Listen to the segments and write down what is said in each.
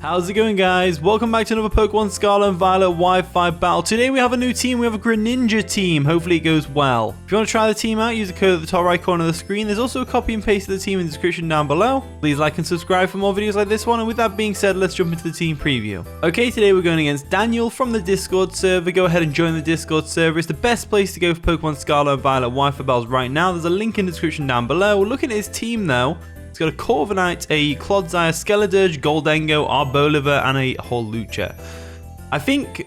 How's it going, guys? Welcome back to another Pokemon Scarlet and Violet Wi-Fi battle. Today we have a new team. We have a Greninja team. Hopefully it goes well. If you want to try the team out, use the code at the top right corner of the screen. There's also a copy and paste of the team in the description down below. Please like and subscribe for more videos like this one. And with that being said, let's jump into the team preview. Okay, today we're going against Daniel from the Discord server. Go ahead and join the Discord server. It's the best place to go for Pokemon Scarlet and Violet Wi-Fi battles right now. There's a link in the description down below. Looking at his team though. It's got a Corviknight, a Clodsire, Skeledirge, Gholdengo, Arboliver, and a Hawlucha. I think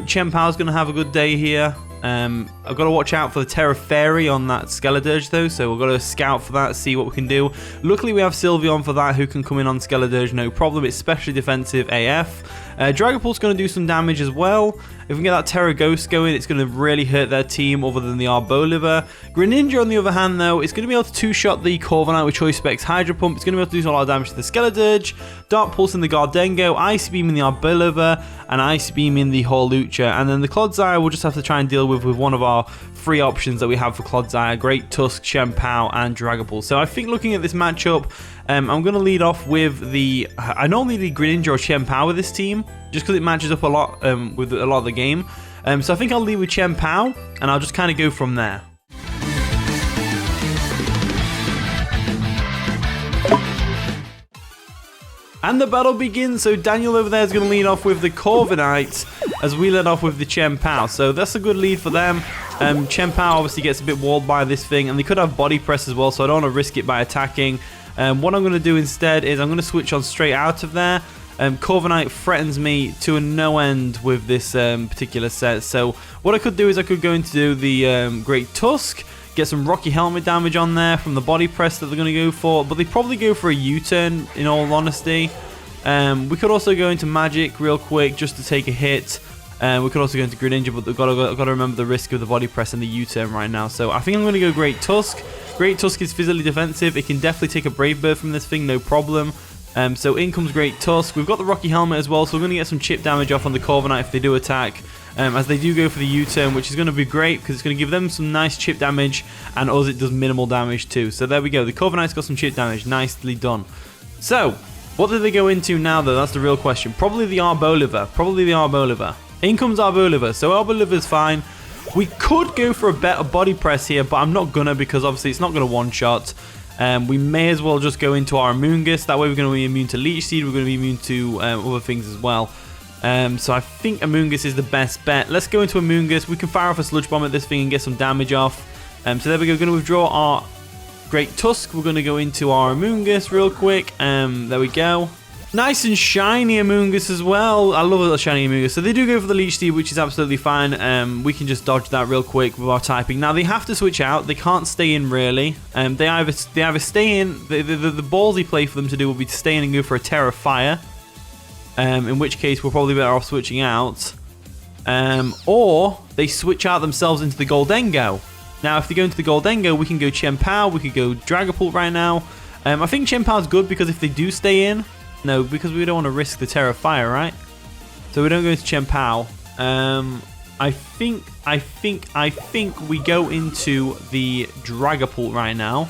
Chien-Pao is going to have a good day here. I've got to watch out for the Tera Fairy on that Skeledirge though, so we've got to scout for that, see what we can do. Luckily we have Sylveon for that, who can come in on Skeledirge, no problem. It's especially defensive AF. Dragapult's going to do some damage as well. If we can get that Tera Ghost going, it's going to really hurt their team other than the Arboliver. Greninja, on the other hand, though, it's going to be able to two-shot the Corviknight with Choice Specs Hydro Pump. It's going to be able to do a lot of damage to the Skeledirge, Dark Pulse in the Gholdengo, Ice Beam in the Arboliver, and Ice Beam in the Hawlucha. And then the Clodsire we'll just have to try and deal with one of our free options that we have for Clodsire. Great Tusk, Chien-Pao, and Dragapult. So I think looking at this matchup, I'm going to lead off with the... I normally lead Greninja or Chien-Pao with this team, just because it matches up a lot with a lot of the game. So I think I'll lead with Chien-Pao, and I'll just kind of go from there. And the battle begins. So Daniel over there is going to lead off with the Corviknight, as we led off with the Chien-Pao. So that's a good lead for them. Chien-Pao obviously gets a bit walled by this thing, and they could have Body Press as well, so I don't want to risk it by attacking. What I'm going to do instead is I'm going to switch on straight out of there. Corviknight threatens me to a no end with this particular set. So what I could do is I could go into the Great Tusk, get some Rocky Helmet damage on there from the Body Press that they're going to go for, but they probably go for a U-turn in all honesty. We could also go into Magic real quick just to take a hit. We could also go into Greninja, but we've got to remember the risk of the Body Press and the U-turn right now. So I think I'm going to go Great Tusk. Great Tusk is physically defensive. It can definitely take a Brave Bird from this thing, no problem. So in comes Great Tusk. We've got the Rocky Helmet as well, so we're going to get some chip damage off on the Corviknight if they do attack. As they do go for the U-turn, which is going to be great because it's going to give them some nice chip damage, and us it does minimal damage too. So there we go. The Corviknight's got some chip damage. Nicely done. So, what do they go into now though? That's the real question. Probably the Arboliver. Probably the Arboliver. In comes Arboliver. So Arboliver's fine. We could go for a better Body Press here, but I'm not gonna because obviously it's not gonna one-shot. We may as well just go into our Amoonguss. That way we're going to be immune to Leech Seed. We're going to be immune to other things as well. So I think Amoonguss is the best bet. Let's go into Amoonguss. We can fire off a Sludge Bomb at this thing and get some damage off. So there we go. We're going to withdraw our Great Tusk. We're going to go into our Amoonguss real quick. There we go. Nice and shiny Amoonguss as well. I love a shiny Amoonguss. So they do go for the Leech Seed, which is absolutely fine. We can just dodge that real quick with our typing. Now they have to switch out. They can't stay in really. They either stay in. The ballsy play for them to do will be to stay in and go for a Tera Fire. In which case we're probably better off switching out. Or they switch out themselves into the Gholdengo. Now if they go into the Gholdengo, we can go Chien-Pao. We could go Dragapult right now. I think Chien-Pao is good because if they do stay in. No, because we don't want to risk the Tera Fire, right? So we don't go into Chien-Pao. I think we go into the Dragapult right now.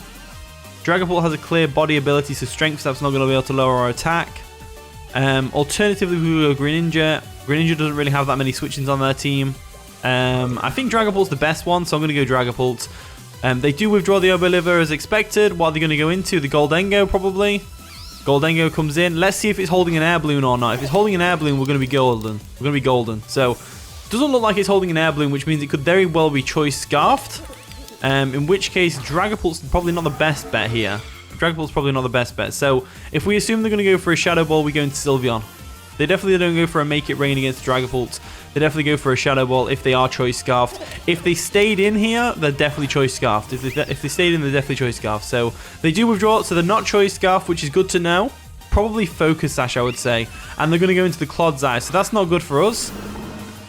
Dragapult has a clear body ability, so Strength Staff's not going to be able to lower our attack. Alternatively, we will go Greninja. Greninja doesn't really have that many switch-ins on their team. I think Dragapult's the best one, so I'm going to go Dragapult. They do withdraw the Arboliver as expected. What are they going to go into? The Gholdengo, probably. Gholdengo comes in. Let's see if it's holding an air balloon or not. If it's holding an air balloon, we're going to be golden. We're going to be golden. So, it doesn't look like it's holding an air balloon, which means it could very well be Choice Scarfed. In which case, Dragapult's probably not the best bet here. Dragapult's probably not the best bet. So, if we assume they're going to go for a Shadow Ball, we go into Sylveon. They definitely don't go for a Make It Rain against Dragapult. They definitely go for a Shadow Ball if they are Choice Scarfed. If they stayed in here, they're definitely Choice Scarfed. If they stayed in, they're definitely Choice Scarfed. So they do withdraw, so they're not Choice Scarfed, which is good to know. Probably Focus Sash, I would say. And they're going to go into the Clodsire, so that's not good for us.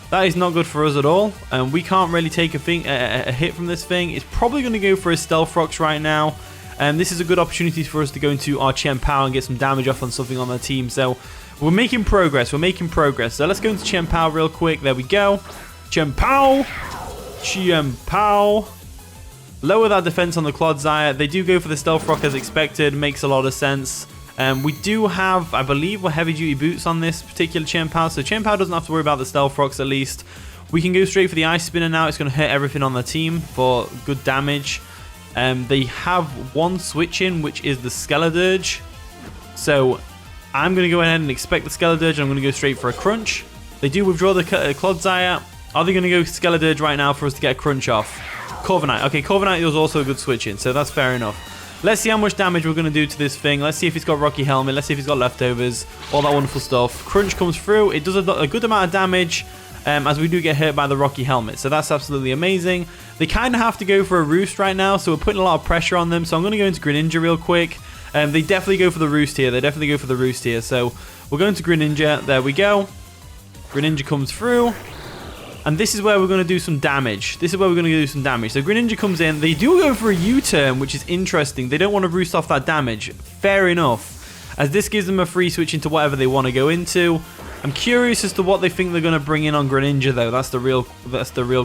That is not good for us at all. We can't really take a hit from this thing. It's probably going to go for a Stealth Rocks right now. This is a good opportunity for us to go into our Chien-Pao and get some damage off on something on their team. So we're making progress. We're making progress. So let's go into Chien-Pao real quick. There we go. Chien-Pao. Chien-Pao. Lower that defense on the Clodsire. They do go for the Stealth Rock as expected. Makes a lot of sense. We do have, I believe, heavy duty boots on this particular Chien-Pao, so Chien-Pao doesn't have to worry about the stealth rocks at least. We can go straight for the ice spinner now. It's going to hit everything on the team for good damage. They have one switch in, which is the Skeledirge. So I'm going to go ahead and expect the Skeledirge, and I'm going to go straight for a crunch. They do withdraw the Clodsire. Are they going to go Skeledirge right now for us to get a crunch off? Corviknight. Okay, Corviknight was also a good switch in, so that's fair enough. Let's see how much damage we're going to do to this thing. Let's see if it's got Rocky Helmet. Let's see if it's got leftovers. All that wonderful stuff. Crunch comes through. It does a good amount of damage, as we do get hit by the Rocky Helmet. So that's absolutely amazing. They kind of have to go for a Roost right now, so we're putting a lot of pressure on them. So I'm going to go into Greninja real quick. They definitely go for the Roost here. So we're going to Greninja. There we go. Greninja comes through. And this is where we're going to do some damage. So Greninja comes in. They do go for a U-turn, which is interesting. They don't want to roost off that damage. Fair enough, as this gives them a free switch into whatever they want to go into. I'm curious as to what they think they're going to bring in on Greninja, though. That's the real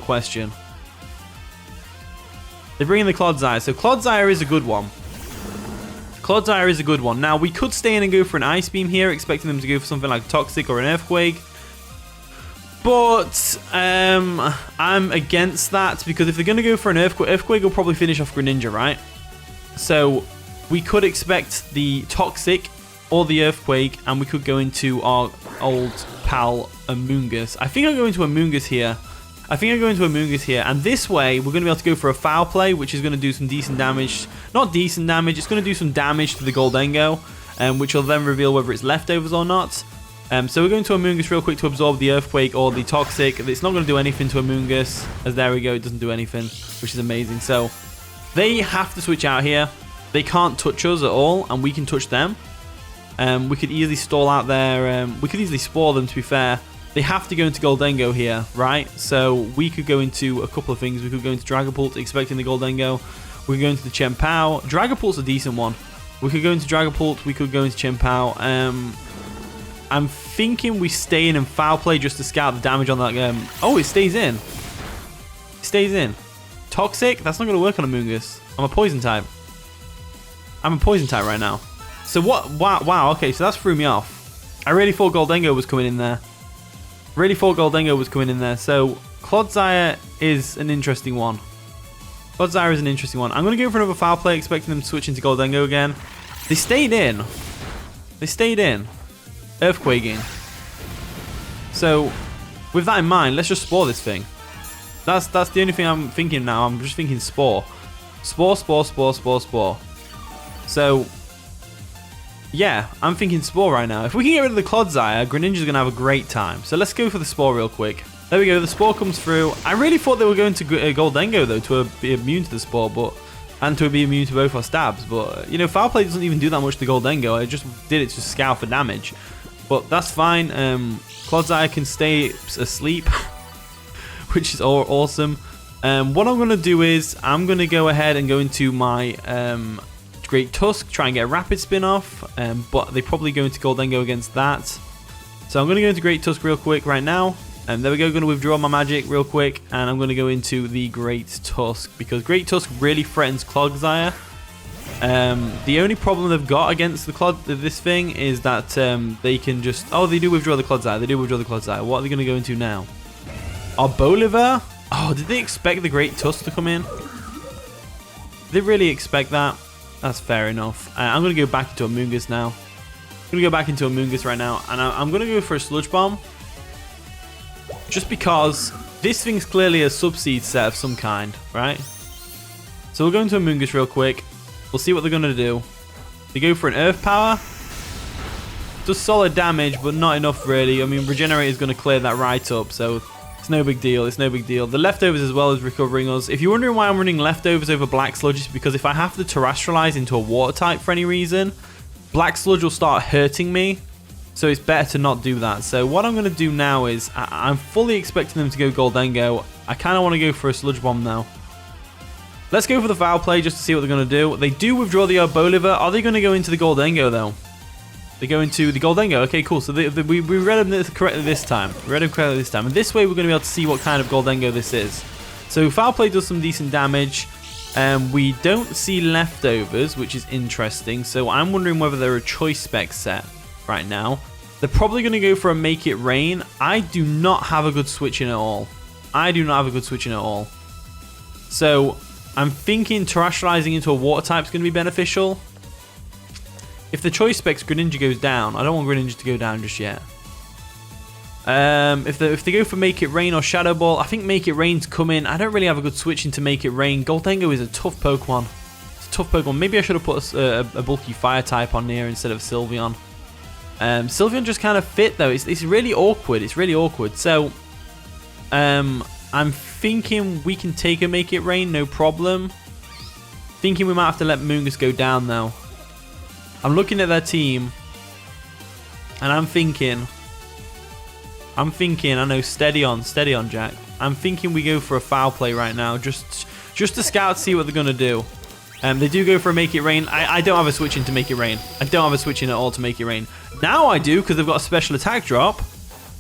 question. They bring in the Clodsire. So Clodsire is a good one. Now, we could stay in and go for an Ice Beam here, expecting them to go for something like Toxic or an Earthquake. But I'm against that, because if they're going to go for an Earthquake will probably finish off Greninja, right? So we could expect the Toxic or the Earthquake, and we could go into our old pal Amoonguss. I think I'm going to Amoonguss here. And this way, we're going to be able to go for a Foul Play, which is going to do some decent damage. Not decent damage, it's going to do some damage to the Goldengo, which will then reveal whether it's leftovers or not. So we're going to Amoonguss real quick to absorb the Earthquake or the Toxic. It's not going to do anything to Amoonguss, as there we go, it doesn't do anything, which is amazing. So they have to switch out here. They can't touch us at all, and we can touch them. We could easily stall out there. We could easily Spore them, to be fair. They have to go into Goldengo here, right? So we could go into a couple of things. We could go into Dragapult, expecting the Goldengo. We could go into the Chien-Pao. Dragapult's a decent one. We could go into Dragapult. We could go into Chien-Pao. I'm thinking we stay in and Foul Play just to scout the damage on that. Oh, it stays in. Toxic? That's not going to work on Amoonguss. I'm a Poison type. Right now. So what? Wow. Okay, so that's threw me off. I really thought Goldengo was coming in there. So Clodsire is an interesting one. I'm going to go for another Foul Play, expecting them to switch into Goldengo again. They stayed in. Earthquaking. So with that in mind, let's just Spore this thing. That's the only thing I'm thinking now. I'm just thinking Spore. Spore. So yeah, I'm thinking Spore right now. If we can get rid of the Clodsire, Greninja's gonna have a great time. So let's go for the Spore real quick. There we go, the Spore comes through. I really thought they were going to Goldengo though, to be immune to the Spore, and to be immune to both our stabs. But you know, Foul Play doesn't even do that much to Goldengo. I just did it to scout for damage. But that's fine. Clodsire can stay asleep, which is awesome. What I'm going to do is I'm going to go ahead and go into my Great Tusk, try and get a Rapid Spin off, but they probably go into Goldengo against that. So I'm going to go into Great Tusk real quick right now. There we go, going to withdraw my magic real quick, and I'm going to go into the Great Tusk, because Great Tusk really threatens Clodsire. The only problem they've got against this thing is that they can just... Oh, they do withdraw the Clodsire. What are they going to go into now? Arboliver? Oh, did they expect the Great Tusk to come in? Did they really expect that? That's fair enough. I'm going to go back into Amoonguss now. I'm going to go back into Amoonguss right now, and I'm going to go for a Sludge Bomb. Just because this thing's clearly a Subseed set of some kind, right? So we'll go into Amoonguss real quick. We'll see what they're going to do. They go for an Earth Power. Does solid damage, but not enough really. I mean, Regenerator is going to clear that right up, so it's no big deal. The leftovers as well as recovering us. If you're wondering why I'm running leftovers over Black Sludge, it's because if I have to terrestrialize into a water type for any reason, Black Sludge will start hurting me. So it's better to not do that. So what I'm going to do now is I'm fully expecting them to go Goldengo. I kind of want to go for a Sludge Bomb now. Let's go for the Foul Play just to see what they're going to do. They do withdraw the Arboliver. Are they going to go into the Goldengo though? They go into the Goldengo. Okay, cool. So we read them correctly this time. And this way we're going to be able to see what kind of Goldengo this is. So Foul Play does some decent damage. We don't see leftovers, which is interesting. So I'm wondering whether they're a choice spec set right now. They're probably going to go for a Make It Rain. I do not have a good switch in at all. I do not have a good switch in at all. So I'm thinking Terrestrializing into a water type is going to be beneficial. If the choice specs Greninja goes down, I don't want Greninja to go down just yet. If they go for Make It Rain or Shadow Ball, I think Make It Rain's coming. I don't really have a good switch into Make It Rain. Goldengo is a tough Pokemon. It's a tough Pokemon. Maybe I should have put a bulky Fire type on here instead of Sylveon. Sylveon just kind of fit though. It's really awkward. It's really awkward. So, I'm thinking we can take a Make It Rain, no problem. Thinking we might have to let Amoonguss go down though. I'm looking at their team, and I'm thinking, I know, steady on, Jack. I'm thinking we go for a foul play right now, just to scout, see what they're gonna do. They do go for a Make It Rain. I don't have a switch in to Make It Rain. I don't have a switch in at all to Make It Rain. Now I do, because they've got a special attack drop,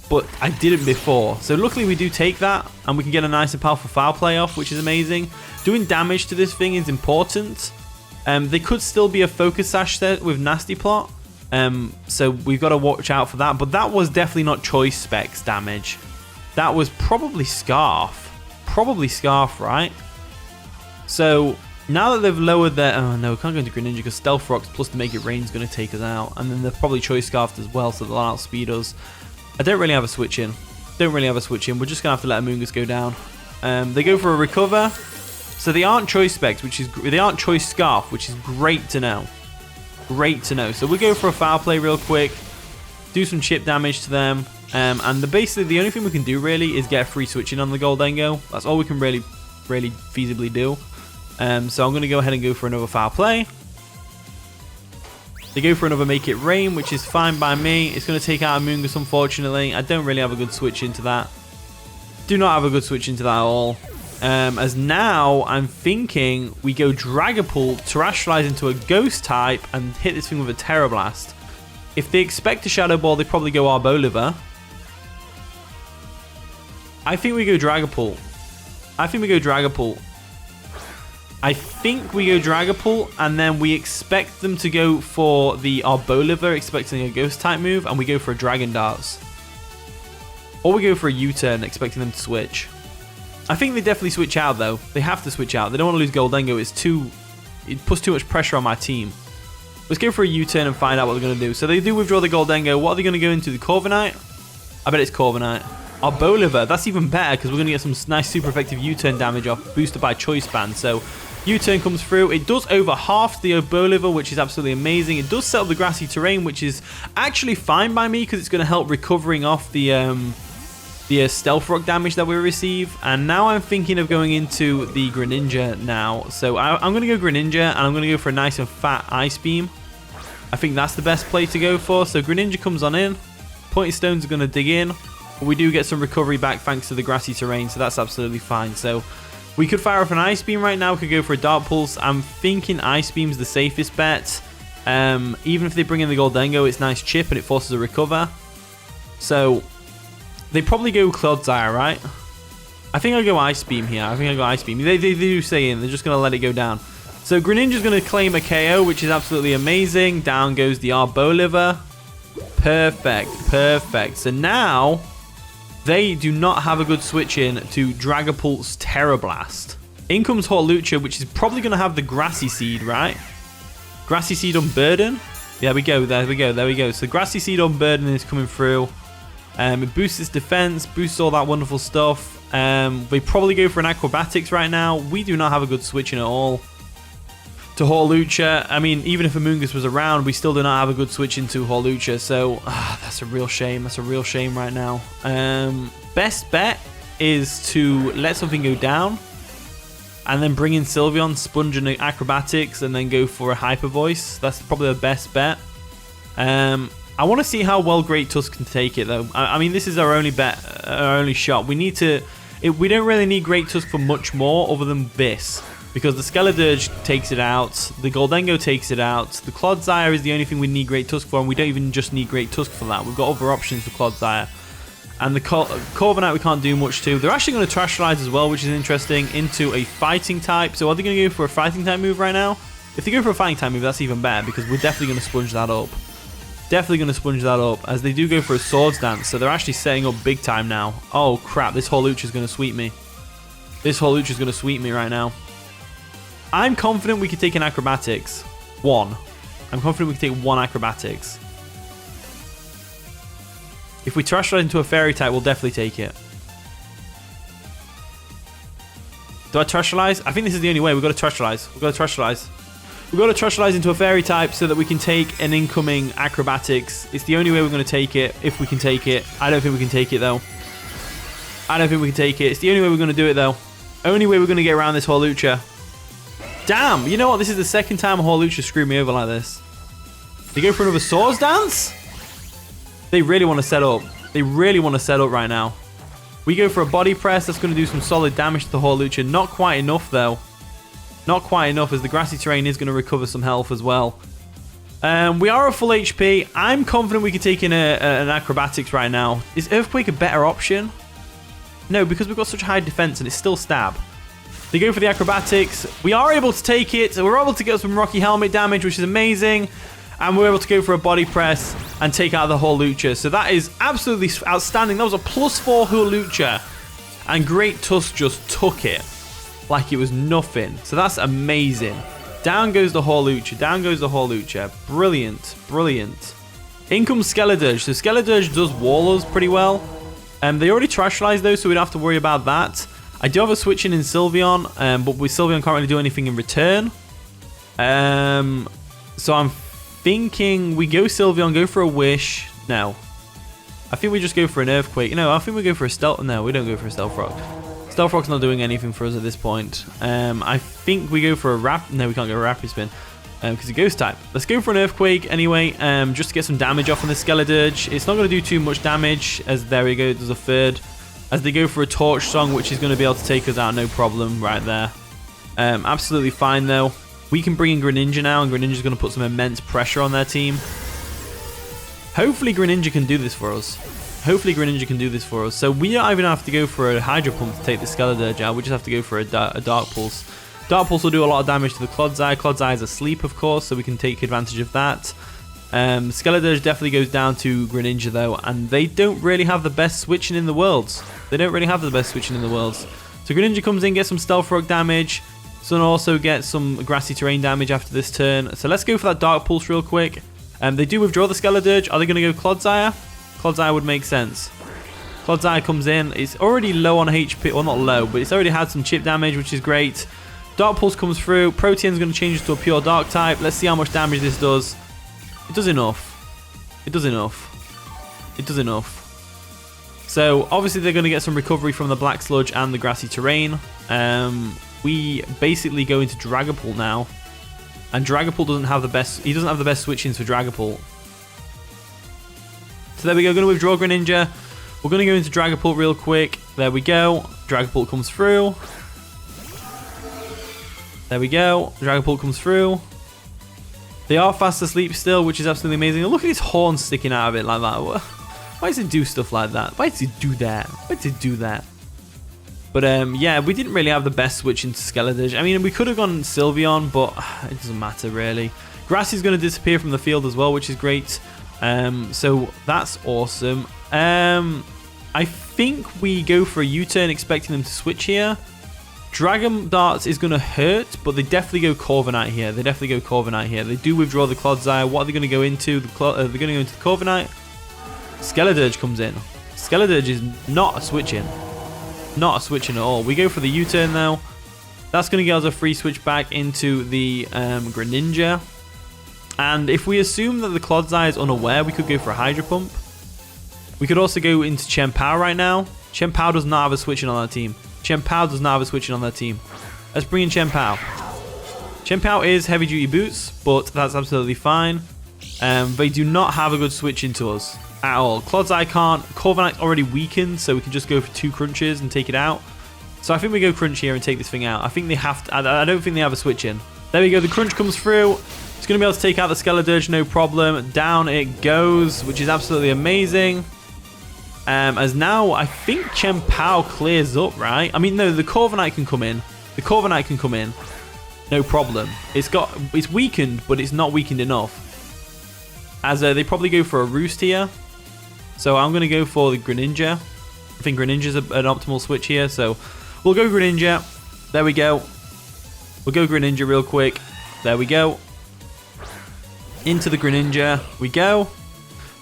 but I didn't before. So luckily we do take that, and we can get a nice and powerful foul play off, which is amazing. Doing damage to this thing is important. They could still be a Focus Sash set with Nasty Plot. So we've got to watch out for that. But that was definitely not choice specs damage. That was probably Scarf. Probably Scarf, right? So now that they've lowered their... Oh no, we can't go into Greninja because Stealth Rocks plus the Make It Rain is going to take us out. And then they're probably choice Scarfed as well, so they'll outspeed us. I don't really have a switch in. We're just going to have to let Amoonguss go down. They go for a Recover. So they aren't choice specs, they aren't choice Scarf, which is great to know. Great to know. So we'll go for a foul play real quick, do some chip damage to them, and basically the only thing we can do really is get a free switch in on the Goldengo. That's all we can really feasibly do. So I'm going to go ahead and go for another foul play. They go for another Make It Rain, which is fine by me. It's going to take out Amoonguss, unfortunately. I don't really have a good switch into that. Do not have a good switch into that at all. As now, I'm thinking we go Dragapult, Terrestrialize into a Ghost type, and hit this thing with a Tera Blast. If they expect a Shadow Ball, they probably go Arboliver. I think we go Dragapult. And then we expect them to go for the Arboliver, expecting a Ghost type move, and we go for a Dragon Darts. Or we go for a U-turn, expecting them to switch. I think they definitely switch out though. They have to switch out. They don't want to lose Goldengo. It puts too much pressure on my team. Let's go for a U-turn and find out what they're going to do. So they do withdraw the Goldengo. What are they going to go into? The Corviknight? I bet it's Corviknight. Arboliver. That's even better because we're going to get some nice super effective U-turn damage off, boosted by Choice Band. So U-turn comes through. It does over half the Arboliver, which is absolutely amazing. It does set up the grassy terrain, which is actually fine by me because it's going to help recovering off the Stealth Rock damage that we receive. And now I'm thinking of going into the Greninja now. So I'm going to go Greninja, and I'm going to go for a nice and fat Ice Beam. I think that's the best play to go for. So Greninja comes on in. Pointy Stones are going to dig in. We do get some recovery back thanks to the grassy terrain, so that's absolutely fine. So we could fire off an Ice Beam right now. We could go for a Dark Pulse. I'm thinking Ice Beam's the safest bet. Even if they bring in the Goldengo, it's nice chip and it forces a recover. So they probably go Clodsire, right? I think I'll go Ice Beam here. They do say in. They're just going to let it go down. So Greninja's going to claim a KO, which is absolutely amazing. Down goes the Arboliver. Perfect. So now they do not have a good switch in to Dragapult's Tera Blast. In comes Hawlucha, which is probably going to have the Grassy Seed, right? Grassy Seed on Burden. There we go. So Grassy Seed on Burden is coming through. It boosts its defense, boosts all that wonderful stuff. They probably go for an Acrobatics right now. We do not have a good switch in at all to Hawlucha. I mean, even if Amoonguss was around, we still do not have a good switch into Hawlucha. So that's a real shame. That's a real shame right now. Best bet is to let something go down and then bring in Sylveon, sponge and Acrobatics, and then go for a Hyper Voice. That's probably the best bet. I want to see how well Great Tusk can take it, though. I mean, this is our only bet, our only shot. We need to... we don't really need Great Tusk for much more other than this, because the Skeledirge takes it out, the Goldengo takes it out, the Clodsire is the only thing we need Great Tusk for, and we don't even just need Great Tusk for that. We've got other options for Clodsire. And the Corviknight we can't do much to. They're actually going to Terastallize as well, which is interesting, into a fighting type. So are they going to go for a fighting type move right now? If they go for a fighting type move, that's even better because we're definitely going to sponge that up. Definitely going to sponge that up as they do go for a Swords Dance. So they're actually setting up big time now. Oh crap, this Hawlucha is going to sweep me. This Hawlucha is going to sweep me right now. I'm confident we could take an Acrobatics. One. I'm confident we can take one Acrobatics. If we Terastallize into a Fairy type, we'll definitely take it. Do I Terastallize? I think this is the only way. We've got to Terastallize. We've got to Terastallize. We've got to Terastallize into a Fairy type so that we can take an incoming Acrobatics. It's the only way we're going to take it, if we can take it. I don't think we can take it, though. I don't think we can take it. It's the only way we're going to do it, though. Only way we're going to get around this Hawlucha. Damn! You know what? This is the second time a Hawlucha screwed me over like this. They go for another Swords Dance? They really want to set up. They really want to set up right now. We go for a Body Press. That's going to do some solid damage to the Hawlucha. Not quite enough, though. Not quite enough, as the Grassy Terrain is going to recover some health as well. We are at full HP. I'm confident we can take in an Acrobatics right now. Is Earthquake a better option? No, because we've got such high defense and it's still stab. They go for the Acrobatics. We are able to take it. So we're able to get some Rocky Helmet damage, which is amazing. And we're able to go for a Body Press and take out the Hawlucha. So that is absolutely outstanding. That was a +4 Hawlucha. And Great Tusk just took it like it was nothing. So that's amazing. Down goes the Hawlucha. Down goes the Hawlucha. Brilliant. Brilliant. In comes Skeledirge. So Skeledirge does wall us pretty well. They already Terastallized though, so we don't have to worry about that. I do have a switch in Sylveon, but with Sylveon can't really do anything in return. So I'm thinking we go Sylveon, go for a Wish. No. I think we just go for an Earthquake. No, I think we go for a Stealth. No, we don't go for a Stealth Rock. Stealth Rock's not doing anything for us at this point. I think we go for a No, we can't go for a Rapid Spin because it's Ghost type. Let's go for an Earthquake anyway, just to get some damage off on the Skeledirge. It's not going to do too much damage, as there we go, there's a third. As they go for a Torch Song, which is going to be able to take us out, no problem right there. Absolutely fine though. We can bring in Greninja now, and Greninja's going to put some immense pressure on their team. Hopefully Greninja can do this for us. Hopefully Greninja can do this for us. So we don't even have to go for a Hydro Pump to take the Skeledirge out. We just have to go for a Dark Pulse. Dark Pulse will do a lot of damage to the Clodsire. Clodsire is asleep, of course, so we can take advantage of that. Skeledirge definitely goes down to Greninja, though, and they don't really have the best switching in the world. They don't really have the best switching in the world. So Greninja comes in, gets some Stealth Rock damage. So also get some Grassy Terrain damage after this turn. So let's go for that Dark Pulse real quick. They do withdraw the Skeledirge. Are they going to go Clodsire? Clodsire would make sense. Clodsire comes in. It's already low on HP. Well, not low, but it's already had some chip damage, which is great. Dark Pulse comes through. Protean's going to change to a pure Dark type. Let's see how much damage this does. It does enough. It does enough. It does enough. So, obviously, they're going to get some recovery from the Black Sludge and the Grassy Terrain. We basically go into Dragapult now. And Dragapult doesn't have the best... He doesn't have the best switch-ins for Dragapult. So there we go. Going to withdraw Greninja. We're going to go into Dragapult real quick. There we go. Dragapult comes through. There we go. Dragapult comes through. They are fast asleep still, which is absolutely amazing. Look at his horn sticking out of it like that. Why does it do stuff like that? Why does it do that? Why does it do that? But yeah, we didn't really have the best switch into Skeledirge. I mean, we could have gone Sylveon, but it doesn't matter really. Grassy's going to disappear from the field as well, which is great. So that's awesome. I think we go for a U-turn expecting them to switch here. Dragon Darts is going to hurt, but they definitely go Corviknight here. They definitely go Corviknight here. They do withdraw the Clodsire. What are they going to go into? They're going to go into the Corviknight. Skeledirge comes in. Skeledirge is not a switch-in. Not a switch-in at all. We go for the U-turn now. That's going to get us a free switch back into the Greninja. And if we assume that the Clodsire is unaware, we could go for a Hydro Pump. We could also go into Chien-Pao right now. Chien-Pao does not have a switch-in on that team. Chien-Pao does not have a switch-in on that team. Let's bring in Chien-Pao. Chien-Pao is heavy-duty boots, but that's absolutely fine. They do not have a good switch into us at all. Clodsire can't. Corviknight's already weakened, so we can just go for 2 crunches and take it out. So I think we go crunch here and take this thing out. I think they have to. I don't think they have a switch-in. There we go. The crunch comes through. It's going to be able to take out the Skeledirge, no problem. Down it goes, which is absolutely amazing. As now, I think Chien-Pao clears up, right? I mean, no, the Corviknight can come in. The Corviknight can come in. No problem. It's weakened, but it's not weakened enough. As they probably go for a Roost here. So I'm going to go for the Greninja. I think Greninja's an optimal switch here. So we'll go Greninja. There we go. We'll go Greninja real quick. There we go. Into the Greninja we go.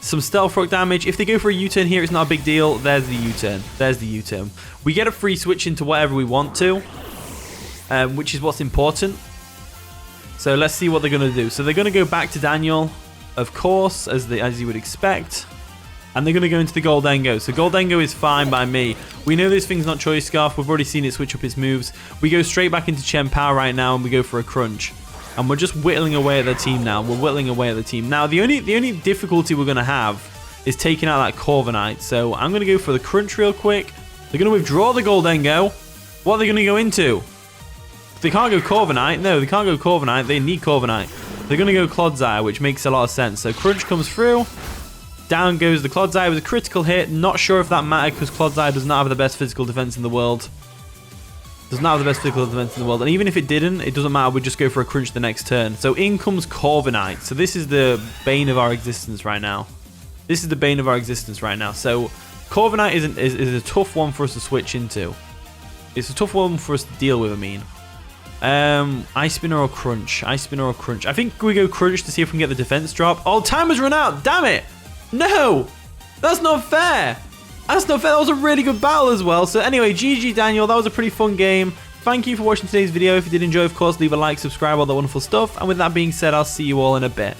Some Stealth Rock damage. If they go for a U-turn here, it's not a big deal. There's the U-turn. There's the U-turn. We get a free switch into whatever we want to. Which is what's important. So let's see what they're going to do. So they're going to go back to Daniel, of course, as you would expect. And they're going to go into the Goldengo. So Goldengo is fine by me. We know this thing's not Choice Scarf. We've already seen it switch up its moves. We go straight back into Chien-Pao right now and we go for a Crunch. And we're just whittling away at the team now. We're whittling away at the team. Now, the only difficulty we're going to have is taking out that Corviknight. So I'm going to go for the Crunch real quick. They're going to withdraw the Goldengo. What are they going to go into? They can't go Corviknight. No, they can't go Corviknight. They need Corviknight. They're going to go Clodsire, which makes a lot of sense. So Crunch comes through. Down goes the Clodsire with a critical hit. Not sure if that mattered because Clodsire does not have the best physical defense in the world. Does not have the best physical defense in the world. And even if it didn't, it doesn't matter. We'd just go for a Crunch the next turn. So in comes Corviknight. So this is the bane of our existence right now. This is the bane of our existence right now. So Corviknight is a tough one for us to switch into. It's a tough one for us to deal with, I mean. Ice Spinner or Crunch? Ice Spinner or Crunch? I think we go Crunch to see if we can get the defense drop. Oh, time has run out. Damn it. No. That's not fair. That's not fair. That was a really good battle as well. So anyway, GG Daniel. That was a pretty fun game. Thank you for watching today's video. If you did enjoy, of course, leave a like, subscribe, all that wonderful stuff. And with that being said, I'll see you all in a bit.